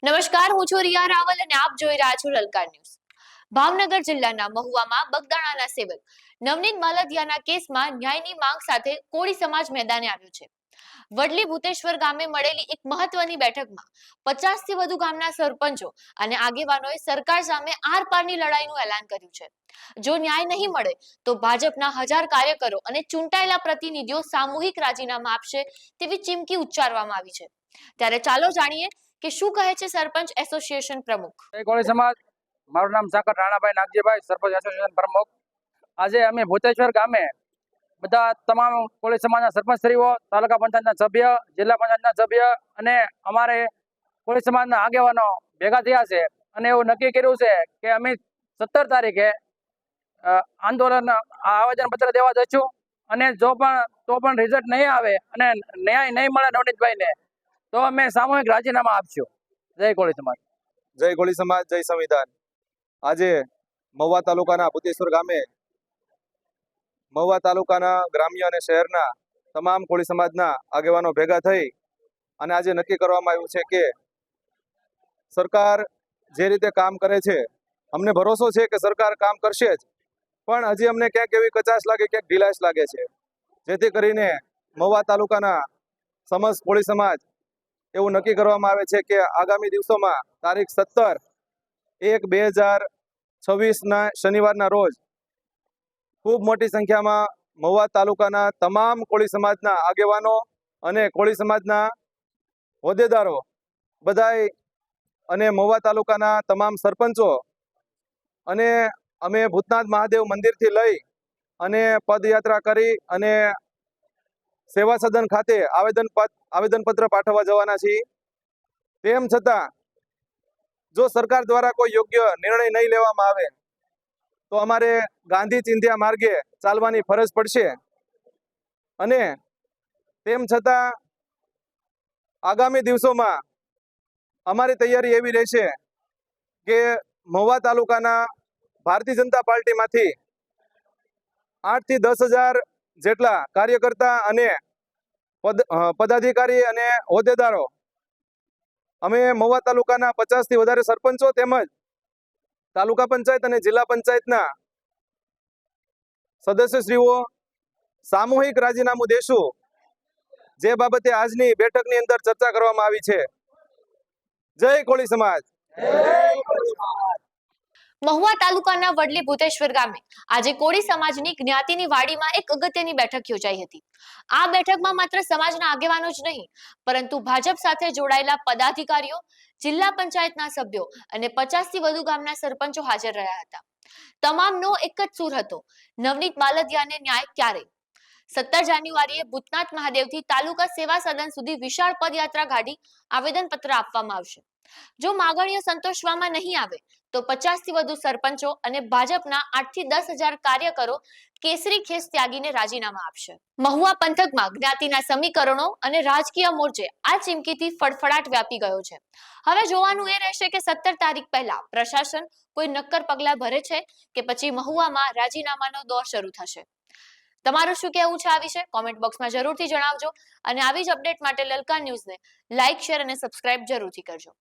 નમસ્કાર, હું છું રિયા રાવલ અને આપ જોઈ રહ્યા છો લલકાર ન્યૂઝ. ભાવનગર જિલ્લાના મહુવામાં બગદાણાના સેવક નવનીત માલધિયાના કેસમાં ન્યાયની માંગ સાથે કોળી સમાજ મેદાને આવ્યો છે. વડલી ભૂતેશ્વર ગામે મળેલી એક મહત્વની બેઠકમાં 50 થી વધુ ગામના સરપંચો અને આગેવાનોએ સરકાર સામે આરપારની લડાઈનું એલાન કર્યું છે. જો ન્યાય નહીં મળે તો ભાજપના 1000 કાર્યકરો અને ચૂંટાયેલા પ્રતિનિધિઓ સામૂહિક રાજીનામા આપશે તેવી ચીમકી ઉચ્ચારવામાં આવી છે. ત્યારે ચાલો જાણીએ કે શું કહે છે સરપંચ એસોસિએશન પ્રમુખ. જય કોળી સમાજ. મારું નામ સાકર રાણાભાઈ નાગજીભાઈ, સરપંચ એસોસિએશન પ્રમુખ. આજે અમે ભૂતેશ્વર ગામે બધા તમામ કોળી સમાજના સરપંચશ્રીઓ, તાલુકા પંચાયતના સભ્ય, જિલ્લા પંચાયતના સભ્ય અને અમારે કોળી સમાજના આગેવાનો ભેગા થયા છે અને એવું નક્કી કર્યું છે કે અમે 17 તારીખે આંદોલન આવેદન પત્ર દેવા જઈશું અને તો પણ રિઝલ્ટ નહીં આવે અને ન્યાય નહીં મળે નવનીતભાઈને તો અમે સામૂહિક રાજીનામા આપશું. જય કોળી સમાજ. જય કોળી સમાજ, જય સંવિધાન. આજે મહુવા તાલુકાના ભૂતેશ્વર ગામે મહુવા તાલુકાના ગ્રામ્ય અને શહેરના તમામ કોળી સમાજના આગેવાનો ભેગા થઈ અને આજે નક્કી કરવામાં આવ્યું છે કે સરકાર જે રીતે કામ કરે છે, અમને ભરોસો છે કે સરકાર કામ કરશે જ, પણ હજી અમને ક્યાંક એવી કચાશ લાગે, ક્યાંક ઢીલાશ લાગે છે. જેથી કરીને મહુવા તાલુકાના સમસ્ત કોળી સમાજ એવું નક્કી કરવામાં આવે છે કે આગામી દિવસોમાં તારીખ 17/1/2026ના શનિવારના રોજ ખૂબ મોટી સંખ્યામાં મહુવા તાલુકાના તમામ કોળી સમાજના આગેવાનો અને કોળી સમાજના હોદ્દેદારો બધાય અને મહુવા તાલુકાના તમામ સરપંચો અને અમે ભૂતનાથ મહાદેવ મંદિરથી લઈ અને પદયાત્રા કરી અને સેવા સદન ખાતે આવેદનપત્ર પાઠવવા જવાના છીએ. તેમ છતાં જો સરકાર દ્વારા કોઈ યોગ્ય નિર્ણય નહીં લેવામાં આવે તો અમારે ગાંધી ચિંધ્યા માર્ગે ચાલવાની ફરજ પડશે. અને તેમ છતાં આગામી દિવસોમાં અમારી તૈયારી એવી રહેશે કે મહુવા તાલુકાના ભારતીય જનતા પાર્ટીમાંથી 8 થી 10,000 જેટલા કાર્યકર્તા અને પદાધિકારી અને હોદ્દેદારો, અમે મહુવા તાલુકાના 50 થી વધારે સરપંચો તેમજ તાલુકા પંચાયત અને જિલ્લા પંચાયતના સદસ્યશ્રીઓ સામૂહિક રાજીનામું દેશું, જે બાબતે આજની બેઠકની અંદર ચર્ચા કરવામાં આવી છે. જય કોળી સમાજ. મહુવા તાલુકાના વડલી ભૂતેશ્વર ગામે આજે કોળી સમાજની જ્ઞાતિની વાડીમાં એક અગત્યની બેઠક યોજાઈ હતી. આ બેઠકમાં માત્ર સમાજના આગેવાનો જ નહીં, પરંતુ ભાજપ સાથે જોડાયેલા પદાધિકારીઓ, જિલ્લા પંચાયતના સભ્યો અને 50 થી વધુ ગામના સરપંચો હાજર રહ્યા હતા. તમામનો એક જ સૂર હતો: નવનીત માલધિયાને ન્યાય ક્યારે. 17 જાન્યુઆરીએ ભૂતનાથ મહાદેવથી તાલુકા સેવા સદન સુધી વિશાળ પદયાત્રા કાઢી આવેદનપત્ર આપવામાં આવશે. જો માગણીઓ સંતોષવામાં નહીં આવે તો 50 થી વધુ સરપંચો અને ભાજપના 8 થી 10,000 કાર્યકરો કેસરી ખેસ ત્યાગીને રાજીનામા આપશે. મહુવા પંથકમાં જ્ઞાતિના સમીકરણો અને રાજકીય મોરચે આ ચીમકીથી ફડફડાટ વ્યાપી ગયો છે. હવે જોવાનું એ રહેશે કે 17 તારીખ પહેલા પ્રશાસન કોઈ નક્કર પગલા ભરે છે કે પછી મહુવામાં રાજીનામાનો દોર શરૂ થશે. તમારું શું કહેવું છે આ વિશે કોમેન્ટ બોક્સમાં જરૂરથી જણાવજો અને આવી જ અપડેટ માટે લલકાર ન્યૂઝને લાઇક, શેર અને સબસ્ક્રાઇબ જરૂરથી કરજો.